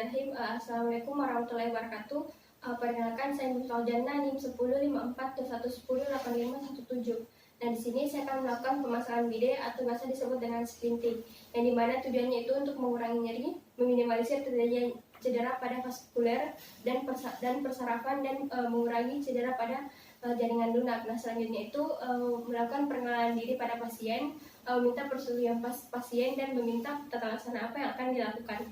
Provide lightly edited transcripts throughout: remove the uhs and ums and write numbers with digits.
Bismillahirrahmanirrahim. Assalamualaikum warahmatullahi wabarakatuh. Perkenalkan, saya Fauzana, NIM 105421108517. Nah, di sini saya akan melakukan pemasangan bidet atau biasa disebut dengan splinting, yang dimana tujuannya itu untuk mengurangi nyeri, meminimalisir terjadinya cedera pada vaskuler dan persarafan, dan mengurangi cedera pada jaringan lunak. Nah, selanjutnya itu melakukan pengenalan diri pada pasien, meminta persetujuan pasien, dan meminta tata laksana apa yang akan dilakukan.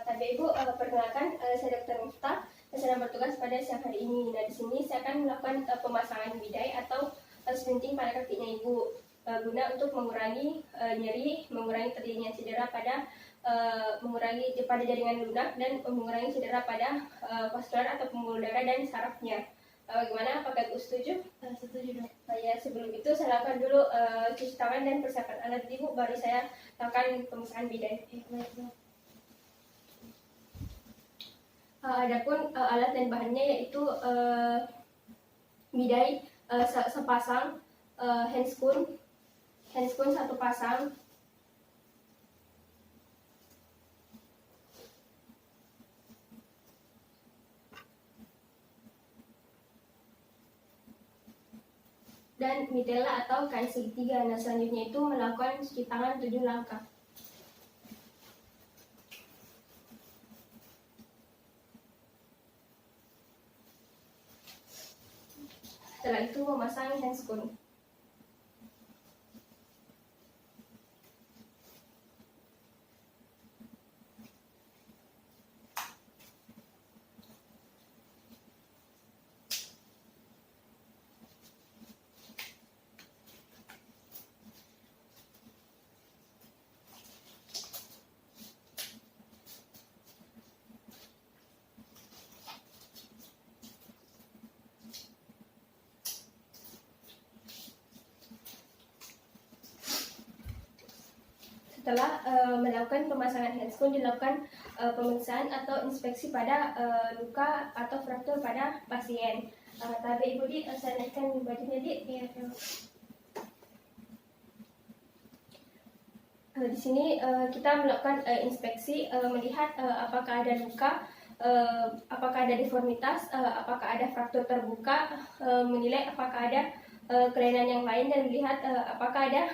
Tapi Ibu, perkenalkan, saya Dr. Miftah, saya sedang bertugas pada siang hari ini. Nah, di sini saya akan melakukan pemasangan bidai atau splinting pada kakinya Ibu, guna untuk mengurangi nyeri, mengurangi terjadinya cedera pada mengurangi pada jaringan lunak, dan mengurangi cedera pada vaskular atau pembuluh darah dan sarafnya. Bagaimana? Apakah Ibu setuju? Setuju, Dok. Ya, sebelum itu saya lakukan dulu cuci tangan dan persiapan alat Ibu, baru saya lakukan pemasangan bidai. Baik, Dok. Adapun alat dan bahannya yaitu bidai sepasang, handscoon satu pasang, dan mitella atau kain segitiga. Nah, selanjutnya itu melakukan cuci tangan 7 langkah. Setelah itu memasang handscoon. Setelah melakukan pemasangan handscoon, dilakukan pemeriksaan atau inspeksi pada luka atau fraktur pada pasien. Tapi Ibu, saya naikkan bajunya, Di. Iya, Dok. Di sini kita melakukan inspeksi, melihat apakah ada luka, apakah ada deformitas, apakah ada fraktur terbuka, menilai apakah ada kelainan yang lain, dan melihat apakah ada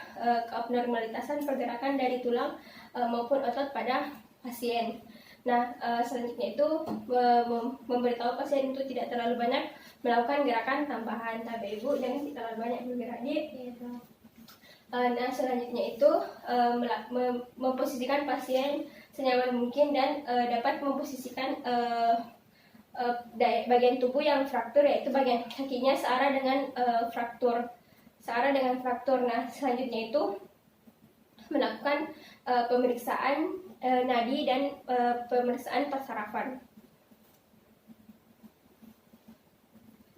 keabnormalitasan pergerakan dari tulang maupun otot pada pasien. Nah, selanjutnya itu memberitahu pasien itu tidak terlalu banyak melakukan gerakan tambahan. Tapi Ibu, jangan terlalu banyak bergerak, Di. Iya, Dok. Nah, selanjutnya itu memposisikan pasien senyaman mungkin, dan dapat memposisikan bagian tubuh yang fraktur, yaitu bagian kakinya searah dengan fraktur. Nah, selanjutnya itu melakukan pemeriksaan nadi dan pemeriksaan persarafan.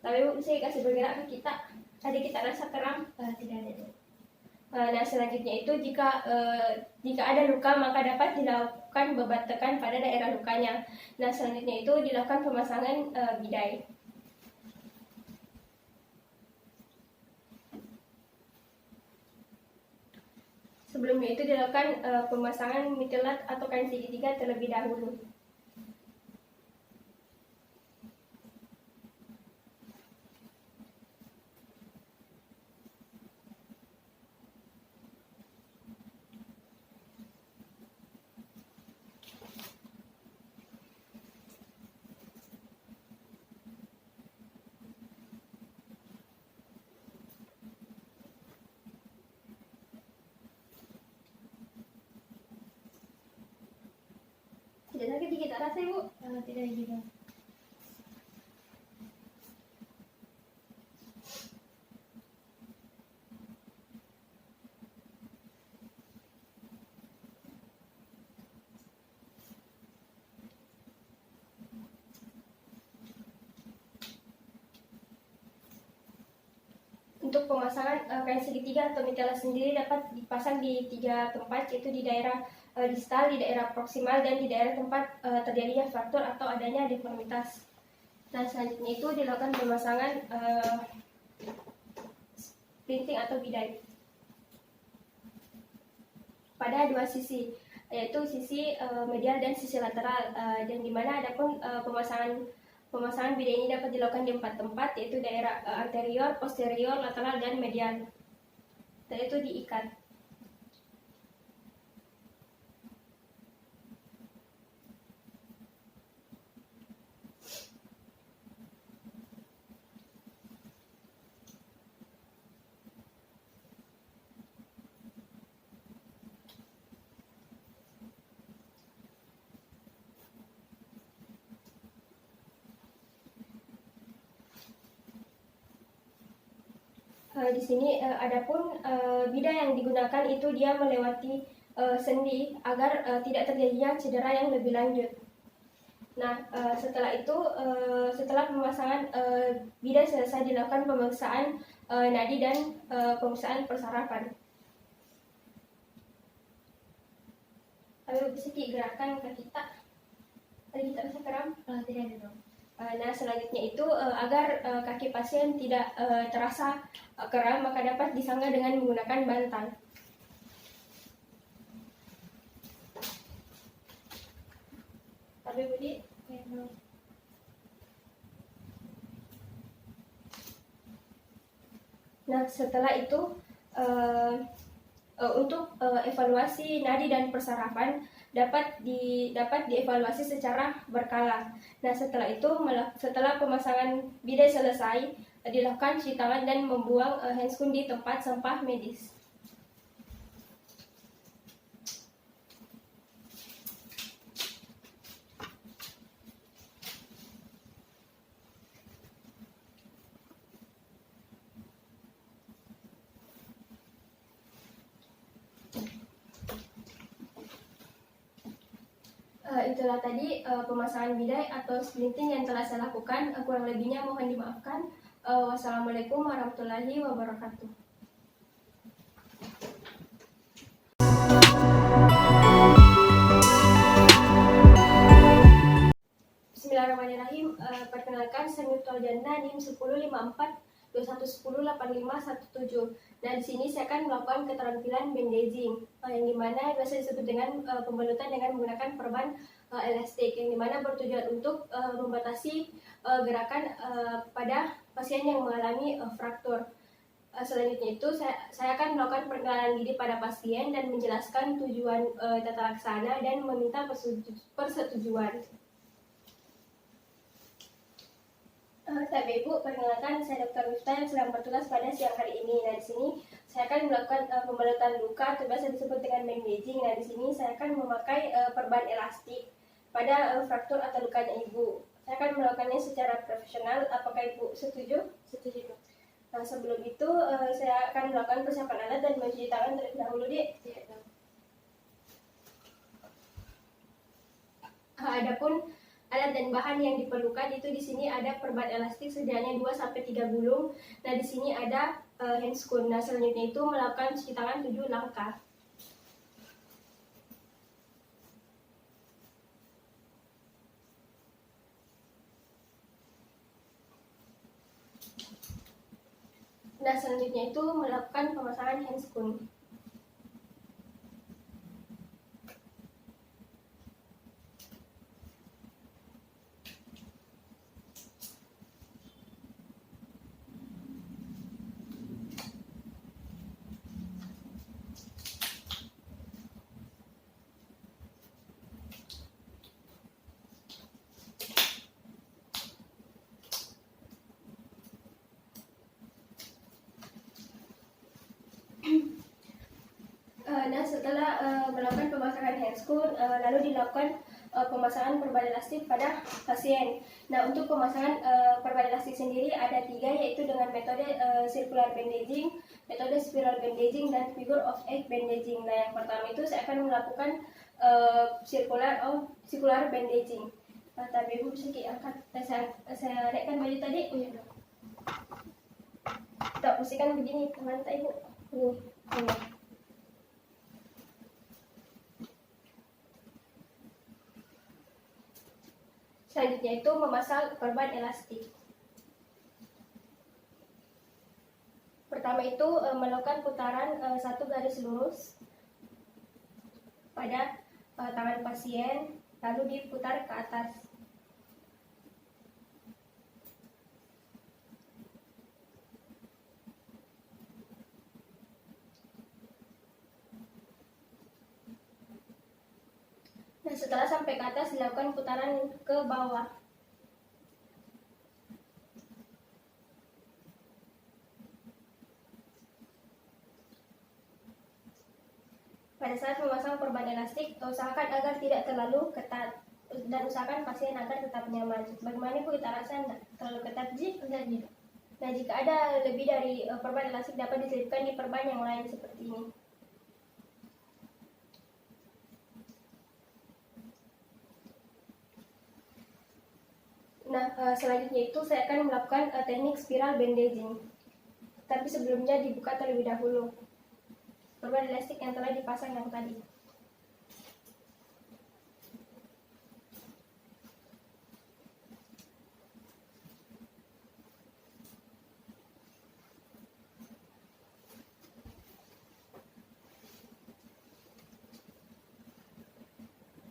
Tapi Ibu, bisa kasih bergerak ke kita. Tadi kita rasa kram? Tidak ada, Dok. Nah, selanjutnya itu jika ada luka, maka dapat dilakukan beban tekan pada daerah lukanya. Nah, selanjutnya itu dilakukan pemasangan bidai. Sebelumnya itu dilakukan pemasangan mitelat atau kain segitiga terlebih dahulu. Tidak sakit di kita rasa, Ibu? Tidak juga. Untuk pemasangan kain segitiga atau mitella sendiri dapat dipasang di 3 tempat, yaitu di daerah distal, di daerah proksimal, dan di daerah tempat terjadinya fraktur atau adanya deformitas. Nah, selanjutnya itu dilakukan pemasangan splinting atau bidai. pada dua sisi, yaitu sisi medial dan sisi lateral, dan dimana adapun pemasangan bidet ini dapat dilakukan di 4 tempat, yaitu daerah anterior, posterior, lateral, dan medial. Setelah itu diikat. Di sini adapun bidah yang digunakan itu dia melewati sendi agar tidak terjadinya cedera yang lebih lanjut. Nah, setelah itu, setelah pemasangan bidah selesai, dilakukan pemeriksaan nadi dan pemeriksaan persarafan. Lalu bisa gerakan ke kita. Tadi kita bisa keram? Tidak ada dok. Nah, selanjutnya itu agar kaki pasien tidak terasa kram, maka dapat disanggah dengan menggunakan bantal. Tapi Budi, Ya, dok. nah setelah itu untuk evaluasi nadi dan persarafan dapat dievaluasi secara berkala. Nah, setelah pemasangan bidet selesai, dilakukan cuci tangan dan membuang handscoon di tempat sampah medis. Itulah tadi pemasangan bidet atau splinting yang telah saya lakukan. Kurang lebihnya mohon dimaafkan. Wassalamualaikum warahmatullahi wabarakatuh. Bismillahirrahmanirrahim. Perkenalkan, saya Miftah Jannah, NIM 1054 21108517. Nah, di sini saya akan melakukan keterampilan bandaging, yang dimana biasa disebut dengan pembalutan dengan menggunakan perban elastik, yang dimana bertujuan untuk membatasi gerakan pada pasien yang mengalami fraktur. Selanjutnya itu saya akan melakukan perkenalan diri pada pasien dan menjelaskan tujuan tata laksana dan meminta persetujuan. Saya Ibu, perkenalkan saya Dr. Miftah yang sedang bertugas pada siang hari ini. Nah, di sini saya akan melakukan pembalutan luka atau biasa disebut dengan bandaging. Nah, di sini saya akan memakai perban elastik pada fraktur atau lukanya Ibu. Saya akan melakukannya secara profesional. Apakah Ibu setuju? Setuju dok. Nah, sebelum itu saya akan melakukan persiapan alat dan mencuci tangan terlebih dahulu, Dik. Ya, dok. Adapun alat dan bahan yang diperlukan itu di sini ada perban elastik sedianya 2-3 gulung. Nah, di sini ada handscoon. Nah, selanjutnya itu melakukan cuci tangan 7 langkah. Nah, selanjutnya itu melakukan pemasangan handscoon. Nah, setelah melakukan pemasangan handscoon, lalu dilakukan pemasangan perban elastik pada pasien. Nah, untuk pemasangan perban elastik sendiri ada 3, yaitu dengan metode circular bandaging, metode spiral bandaging, dan figure of 8 bandaging. Nah, yang pertama itu saya akan melakukan circular bandaging. Tapi Ibu bisa angkat, saya naikkan baju tadi. Oh, ya, dok. Kita posisikan begini, teman Ibu. Ini. Selanjutnya itu memasang perban elastik. Pertama itu melakukan putaran 1 garis lurus pada tangan pasien, lalu diputar ke atas. Nah, setelah sampai ke atas, dilakukan putaran ke bawah. Pada saat memasang perban elastik, usahakan agar tidak terlalu ketat dan usahakan pasien agar tetap nyaman. Bagaimana Bu, kita rasa tidak terlalu ketat, Ji? Enggak gitu. Nah, jika ada lebih dari perban elastik dapat diselipkan di perban yang lain seperti ini. Nah, selanjutnya itu saya akan melakukan teknik spiral bandaging. Tapi sebelumnya dibuka terlebih dahulu perban elastik yang telah dipasang yang tadi.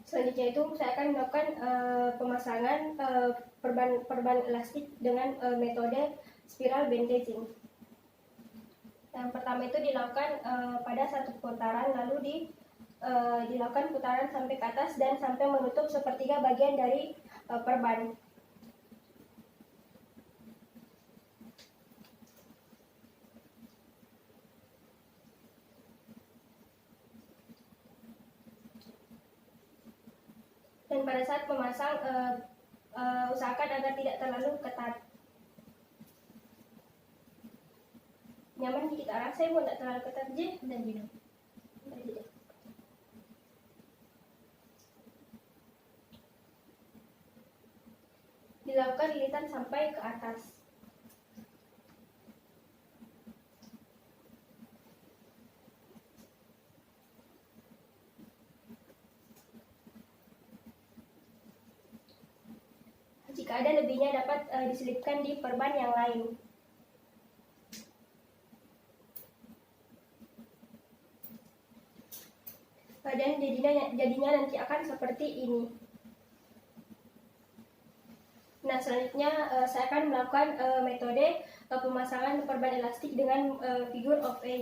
Selanjutnya itu saya akan melakukan pemasangan perban elastik dengan metode spiral bandaging. Yang pertama itu dilakukan pada satu putaran, lalu dilakukan putaran sampai ke atas dan sampai menutup sepertiga bagian dari perban. Dan pada saat memasang, usahakan agar tidak terlalu ketat. Nyaman kita arah, saya mau tidak terlalu ketat aja. Enggak gitu. Dilakukan lilitan sampai ke atas. Jika ada lebihnya dapat diselipkan di perban yang lain. Dan jadinya nanti akan seperti ini. Nah, selanjutnya saya akan melakukan metode pemasangan perban elastik dengan figure of A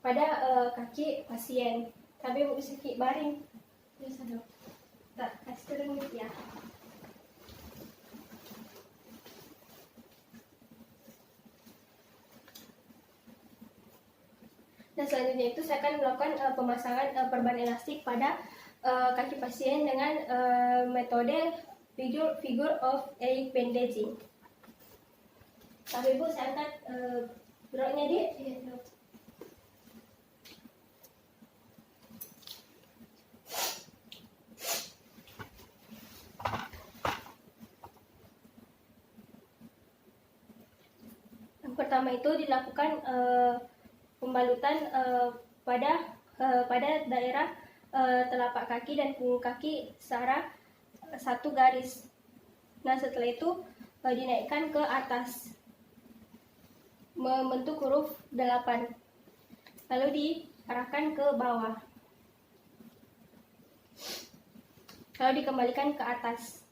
pada kaki pasien. Tapi bisa baring. Bisa dok. Tak kasih turun ya. Nah, selanjutnya itu saya akan melakukan pemasangan perban elastik pada kaki pasien dengan metode figure of A bandaging. Tapi Bu, saya angkat drone-nya di. Iya dok. Yang pertama itu dilakukan pembalutan pada daerah telapak kaki dan punggung kaki secara satu garis. Nah, setelah itu dinaikkan ke atas membentuk huruf 8, lalu diarahkan ke bawah, lalu dikembalikan ke atas.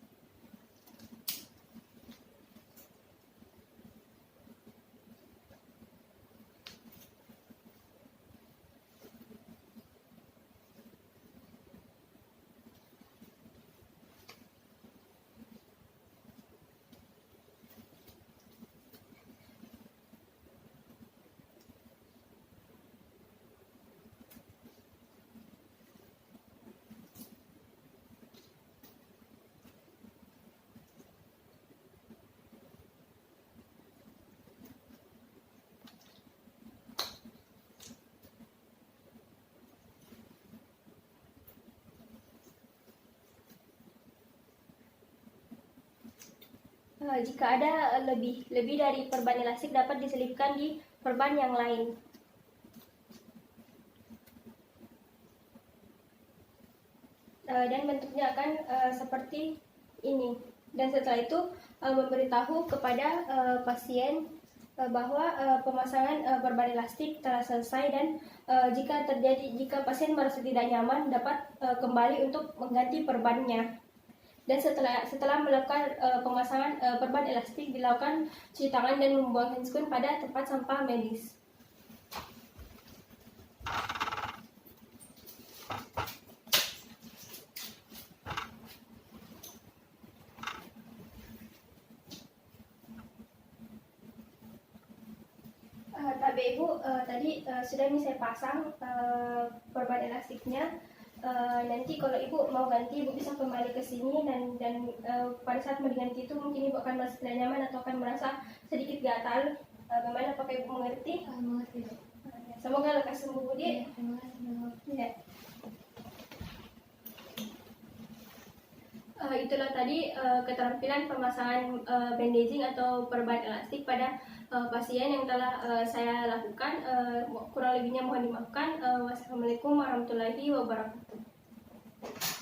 Jika ada lebih dari perban elastik dapat diselipkan di perban yang lain. Dan bentuknya akan seperti ini. Dan setelah itu memberitahu kepada pasien bahwa pemasangan perban elastik telah selesai dan jika pasien merasa tidak nyaman dapat kembali untuk mengganti perbannya. Dan setelah melakukan pemasangan perban elastik, dilakukan cuci tangan dan membuang handscoon pada tempat sampah medis. Tapi Ibu, tadi sudah saya pasang perban elastiknya. Nanti kalau Ibu mau ganti, Ibu bisa kembali ke sini dan pada saat mau diganti itu mungkin Ibu akan merasa tidak nyaman atau akan merasa sedikit gatal. Bagaimana, apakah Ibu mengerti? Mengerti, Dok. Semoga lekas sembuh, Budi. Iya, terima kasih, Dok. Ya. Itulah tadi keterampilan pemasangan bandaging atau perban elastik pada pasien yang telah saya lakukan. Kurang lebihnya mohon dimaafkan. Wassalamualaikum warahmatullahi wabarakatuh.